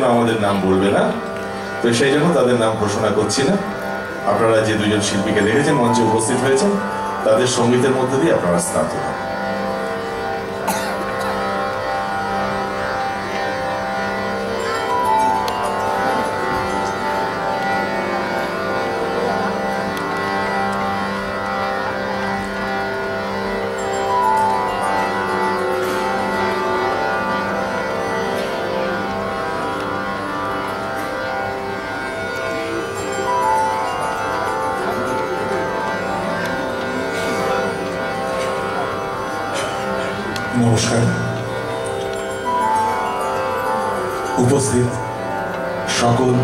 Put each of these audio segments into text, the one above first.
জন্য আমাদের নাম বলবে না, তো সেই জন্য তাদের নাম ঘোষণা করছি না। আপনারা যে দুজন শিল্পীকে দেখেছেন মঞ্চে উপস্থিত হয়েছেন, তাদের সঙ্গীতের মধ্যে দিয়ে আপনারা স্নাত হন। নমস্কার। উপস্থিত সকল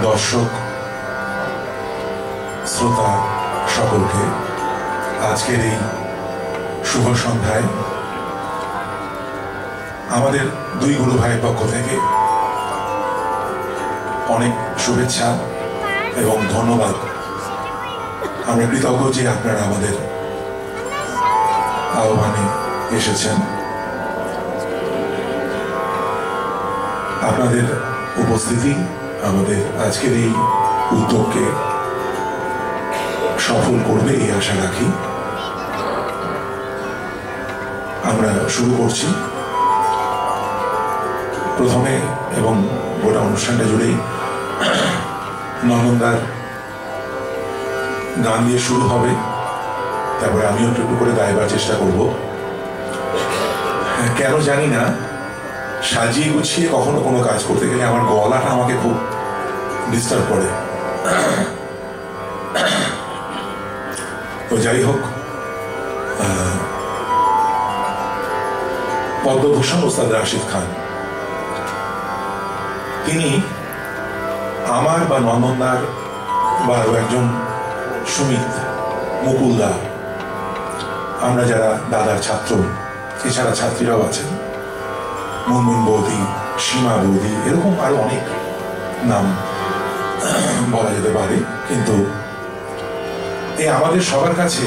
দর্শক শ্রোতা সকলকে আজকের এই শুভ সন্ধ্যায় আমাদের দুই গুরু ভাইয়ের পক্ষ থেকে অনেক শুভেচ্ছা এবং ধন্যবাদ। আমরা কৃতজ্ঞ যে আপনারা আমাদের আহ্বানে এসেছেন। আপনাদের উপস্থিতি আমাদের আজকের এই উদ্যোগকে সফল করবে এই আশা রাখি। আমরা শুরু করছি প্রথমে, এবং গোটা অনুষ্ঠানটা জুড়েই নন্দনদার গান দিয়ে শুরু হবে। তারপরে আমিও একটু করে গাইবার চেষ্টা করব। কেন জানি না, সাজিয়ে গুছিয়ে কখনো কোনো কাজ করতে গেলে আমার গলাটা আমাকে খুব ডিস্টার্ব করে। তো যাই হোক, পদ্মভূষণ ওস্তাদ রাশিদ খান, তিনি আমার বা নন্দনদার বা আরো একজন সুমিত, মুকুলদা, আমরা যারা দাদার ছাত্র, এছাড়া ছাত্রীরাও আছেন, মুনমুন বৌদি, সীমা বৌদি, এরকম আরো অনেক নাম বলা যেতে পারে। কিন্তু এই আমাদের সবার কাছে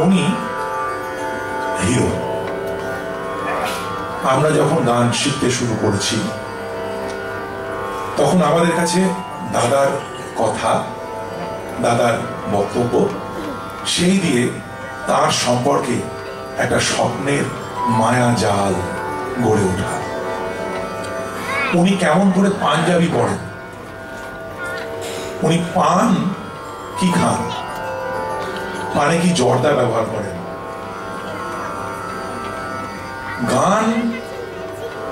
উনি হিরো। আমরা যখন গান শিখতে শুরু করেছি তখন আমাদের কাছে দাদার কথা, দাদার বক্তব্য, সেই দিয়ে তার সম্পর্কে একটা স্বপ্নের মায়া জাল গড়ে ওঠা। উনি কেমন করে পাঞ্জাবি পড়েন, উনি পান কি খান, পানে কি জর্দা ব্যবহার করেন, গান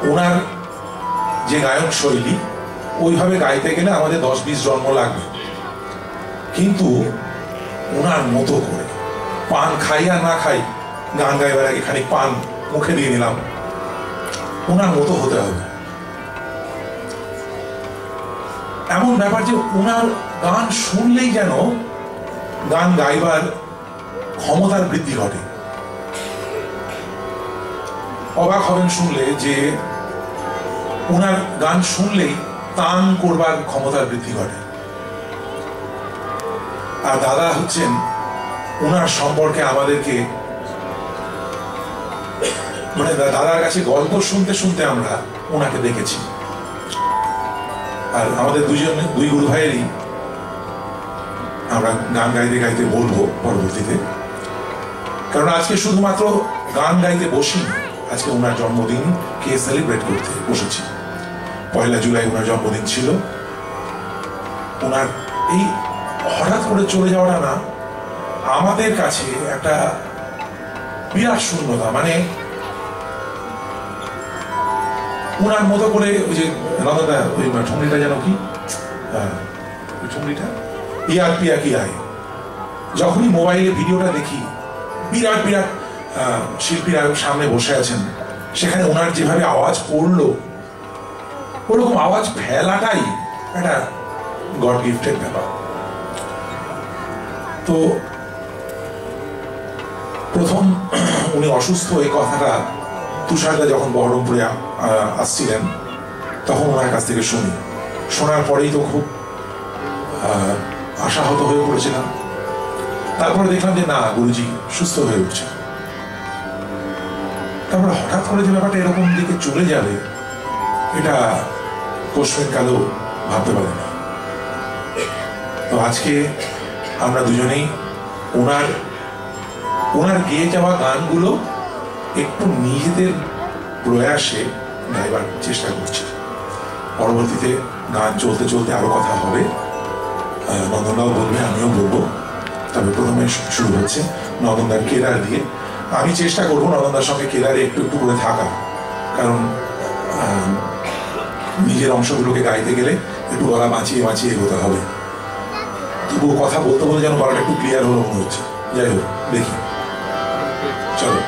ওনার যে গায়ন শৈলী, ওইভাবে গাইতে গেলে আমাদের 10-20 জন্ম লাগবে, কিন্তু ওনার মতো করে পান খাই আর না খাই, গান গাইবার আগে খানিক পান মুখে দিয়ে নিলাম, ওনার মতো হতে হবে। এমন ব্যাপার যে ওনার গান শুনলেই যেন গান গাইবার ক্ষমতার বৃদ্ধি ঘটে। অবাক হবেন শুনলে যে ওনার গান শুনলেই তান করবার ক্ষমতার বৃদ্ধি ঘটে। আর দাদা হচ্ছেন, ওনার সম্পর্কে আমাদেরকে, মানে দাদার কাছে গল্প শুনতে শুনতে আমরা ওনাকে দেখেছি। আর আমাদের দুই গুরু ভাইয়েরই আমরা গান গাইতে গাইতে বলবো পরবর্তীতে, কারণ আজকে শুধুমাত্র গান গাইতে বসি, আজকে ওনার জন্মদিনকে সেলিব্রেট করতে বসেছি। 1 জুলাই ওনার জন্মদিন ছিল। ওনার এই হঠাৎ করে চলে যাওয়াটা না আমাদের কাছে একটা বিরাট শূন্যতা। মানে ওনার মতো করে ওই যে নন্দদা, ওই ঠুমরিটা যেন কি, ওই ঠুমরিটা ইয়ার পিয়া কি আয়, যখনই মোবাইলে ভিডিওটা দেখি, বিরাট বিরাট শিল্পীরা সামনে বসে আছেন, সেখানে ওনার যেভাবে আওয়াজ পড়লো, ওরকম আওয়াজ ফেলাটাই একটা গড গিফটেড ব্যাপার। তো প্রথম উনি অসুস্থ, এই কথাটা তুষারদা যখন বহরমপুরে আসছিলেন তখন ওনার কাছ থেকে শুনি। শোনার পরেই তো খুব আশাহত হয়ে পড়েছিলাম। তারপরে দেখলাম যে না, গুরুজি সুস্থ হয়ে উঠছে। তারপরে হঠাৎ করে যে ব্যাপারটা এরকম দিকে চলে যাবে এটা কোশ্চেন কালেও ভাবতে পারিনি। তো আজকে আমরা দুজনেই ওনার ওনার গেয়ে যাওয়া গানগুলো একটু নিজেদের প্রয়াসে গাইবার চেষ্টা করছি। পরবর্তীতে গান চলতে চলতে আরো কথা হবে, নন্দনদাও বলবে, আমিও বলবো। তবে প্রথমে শুরু হচ্ছে নন্দনদার কেরার দিয়ে। আমি চেষ্টা করবো নন্দনদার সঙ্গে কেরারে একটু একটু করে থাকা, কারণ নিজের অংশগুলোকে গাইতে গেলে একটু গলা বাঁচিয়ে বাঁচিয়ে এগোতে হবে। তবুও কথা বলতে বলে যেন গলাটা একটু ক্লিয়ার হলো মনে হচ্ছে। যাই হোক, দেখি, চলো।